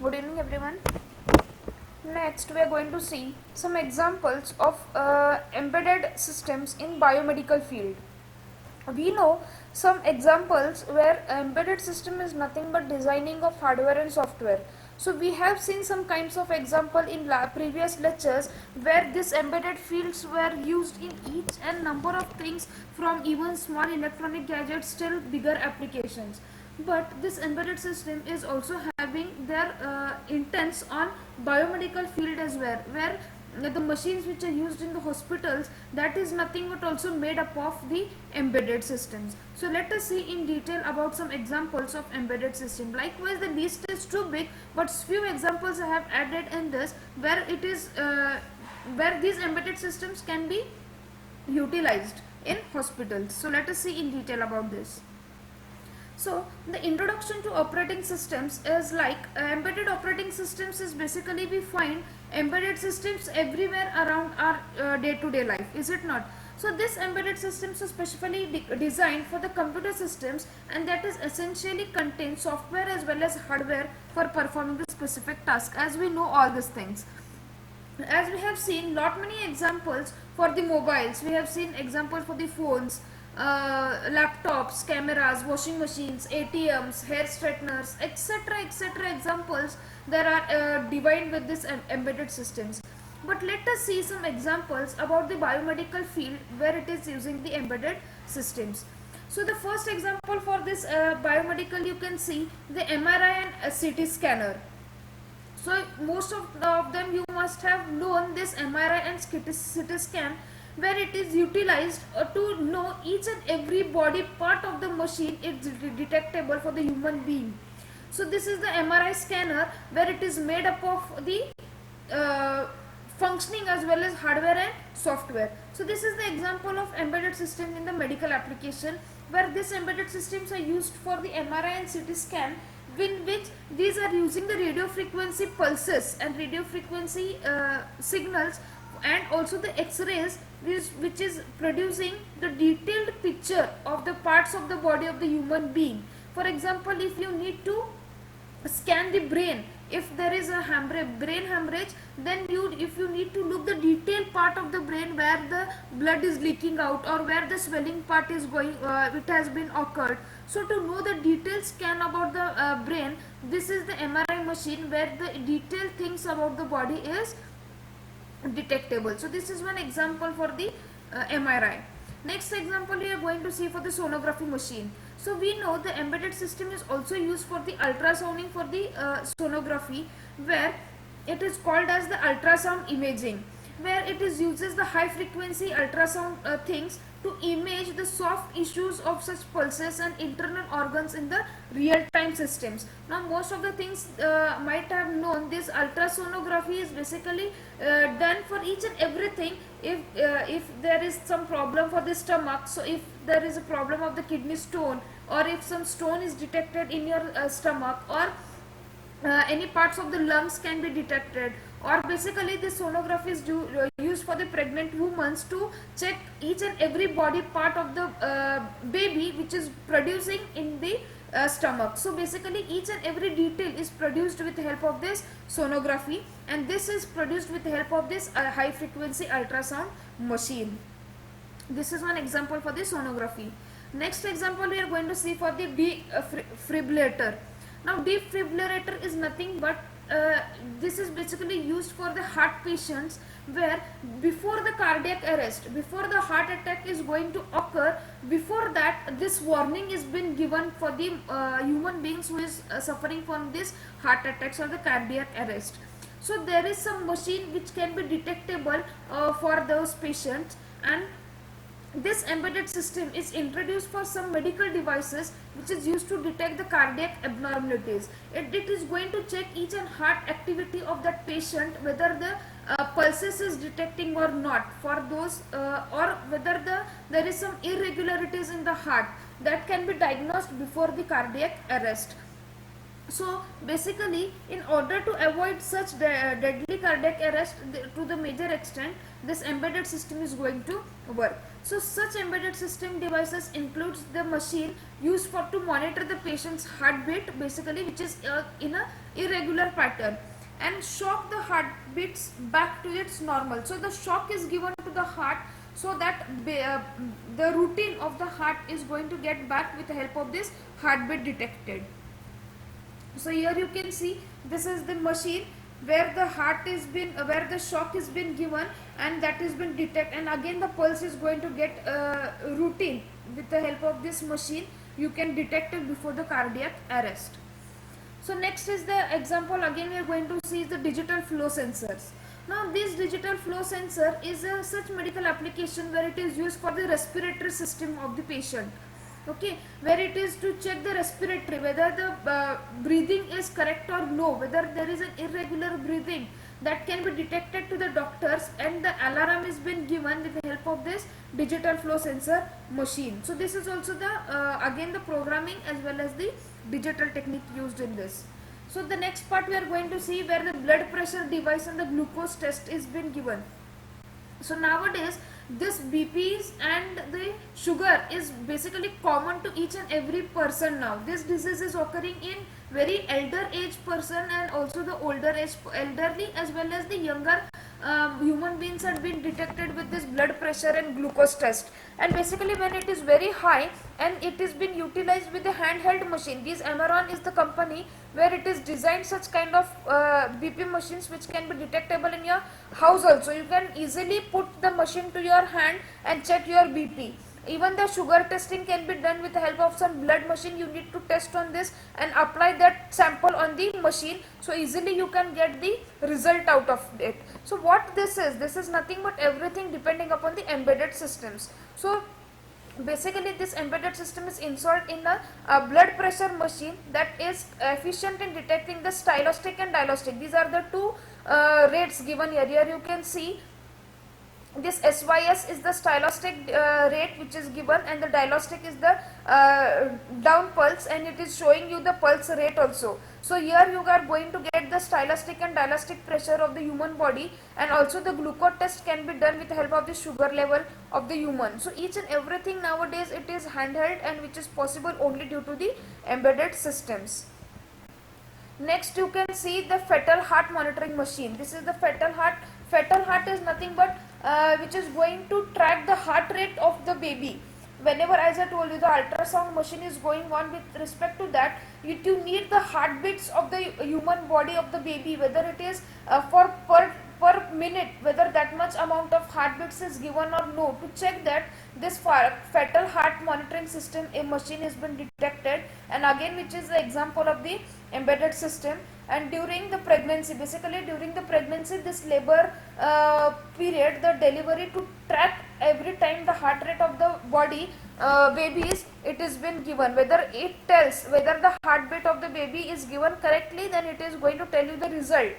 Good evening, everyone. Next, we are going to see some examples of embedded systems in biomedical field. We know some examples where embedded system is nothing but designing of hardware and software. So we have seen some kinds of example in previous lectures where these embedded fields were used in each and number of things, from even small electronic gadgets till bigger applications. But this embedded system is also having their intents on biomedical field as well, where the machines which are used in the hospitals, that is nothing but also made up of the embedded systems. So let us see in detail about some examples of embedded system. Likewise, the list is too big, but few examples I have added in this where it is where these embedded systems can be utilized in hospitals. So let us see in detail about this. So the introduction to operating systems is like embedded operating systems is basically we find embedded systems everywhere around our day-to-day life, is it not? So this embedded systems are specially designed for the computer systems, and that is essentially contains software as well as hardware for performing the specific task, as we know all these things. As we have seen lot many examples for the mobiles, we have seen examples for the phones, laptops, cameras, washing machines, ATMs, hair straighteners, etc., etc. examples that are defined with this embedded systems. But let us see some examples about the biomedical field where it is using the embedded systems. So the first example for this biomedical, you can see the MRI and CT scanner. So most of them you must have known this MRI and CT scan, where it is utilized to know each and every body part of the machine is detectable for the human being. So this is the MRI scanner where it is made up of the functioning as well as hardware and software. So this is the example of embedded system in the medical application, where these embedded systems are used for the MRI and CT scan, in which these are using the radio frequency pulses and radio frequency signals, and also the X-rays, which is producing the detailed picture of the parts of the body of the human being. For example, if you need to scan the brain, if there is a brain hemorrhage, then if you need to look the detailed part of the brain where the blood is leaking out or where the swelling part is going, it has been occurred. So to know the detailed scan about the brain, this is the MRI machine where the detailed things about the body is detectable. So this is one example for the MRI. Next example we are going to see for the sonography machine. So we know the embedded system is also used for the ultrasounding for the sonography, where it is called as the ultrasound imaging, where it is uses the high frequency ultrasound things to image the soft issues of such pulses and internal organs in the real time systems. Now most of the things might have known this ultrasonography is basically done for each and everything. If there is some problem for the stomach, so if there is a problem of the kidney stone, or if some stone is detected in your stomach, or any parts of the lungs can be detected, or basically this sonography is used for the pregnant women to check each and every body part of the baby which is producing in the stomach. So basically each and every detail is produced with the help of this sonography, and this is produced with the help of this high frequency ultrasound machine. This is one example for the sonography. Next example we are going to see for the defibrillator. Now defibrillator is nothing but this is basically used for the heart patients, where before the cardiac arrest, before the heart attack is going to occur, before that this warning is been given for the human beings who is suffering from this heart attacks or the cardiac arrest. So there is some machine which can be detectable for those patients, and this embedded system is introduced for some medical devices which is used to detect the cardiac abnormalities. It is going to check each and heart activity of that patient, whether the pulses is detecting or not for those, or whether there is some irregularities in the heart that can be diagnosed before the cardiac arrest. So basically, in order to avoid such deadly cardiac arrest to the major extent, this embedded system is going to work. So such embedded system devices includes the machine used for to monitor the patient's heartbeat, basically, which is in a irregular pattern, and shock the heartbeats back to its normal. So the shock is given to the heart so that the routine of the heart is going to get back with the help of this heartbeat detected. So here you can see this is the machine where the heart is been where the shock is been given, and that is been detected, and again the pulse is going to get routine with the help of this machine. You can detect it before the cardiac arrest. So next is the example, again we are going to see the digital flow sensors. Now this digital flow sensor is a such medical application where it is used for the respiratory system of the patient. Okay, where it is to check the respiratory, whether the breathing is correct or no, whether there is an irregular breathing, that can be detected to the doctors, and the alarm is been given with the help of this digital flow sensor machine. So this is also the again the programming as well as the digital technique used in this. So the next part we are going to see where the blood pressure device and the glucose test is been given. So nowadays this BPs and the sugar is basically common to each and every person now. This disease is occurring in very elder age person and also the older age elderly as well as the younger human beings are being detected with this blood pressure and glucose test. And basically when it is very high, and it is been utilized with the handheld machine. This Amaron is the company where it is designed such kind of BP machines which can be detectable in your house also. You can easily put the machine to your hand and check your BP. Even the sugar testing can be done with the help of some blood machine. You need to test on this and apply that sample on the machine, so easily you can get the result out of it. So what this is nothing but everything depending upon the embedded systems. So basically this embedded system is installed in a blood pressure machine that is efficient in detecting the stylistic and diastolic. These are the two rates given here. Here you can see this SYS is the stylistic rate which is given, and the diastolic is the down pulse, and it is showing you the pulse rate also. So here you are going to get the stylistic and diastolic pressure of the human body, and also the glucose test can be done with the help of the sugar level of the human. So each and everything nowadays it is handheld, and which is possible only due to the embedded systems. Next you can see the fetal heart monitoring machine. This is the fetal heart. Fetal heart is nothing but which is going to track the heart rate of the baby. Whenever, as I told you, the ultrasound machine is going on, with respect to that you need the heartbeats of the human body of the baby, whether it is for per minute, whether that much amount of heartbeats is given or no. To check that, this fetal heart monitoring system, a machine has been detected, and again which is the example of the embedded system. And during the pregnancy, basically during the pregnancy, this labor period, the delivery, to track every time the heart rate of the body babies, it is been given, whether it tells whether the heartbeat of the baby is given correctly, then it is going to tell you the result.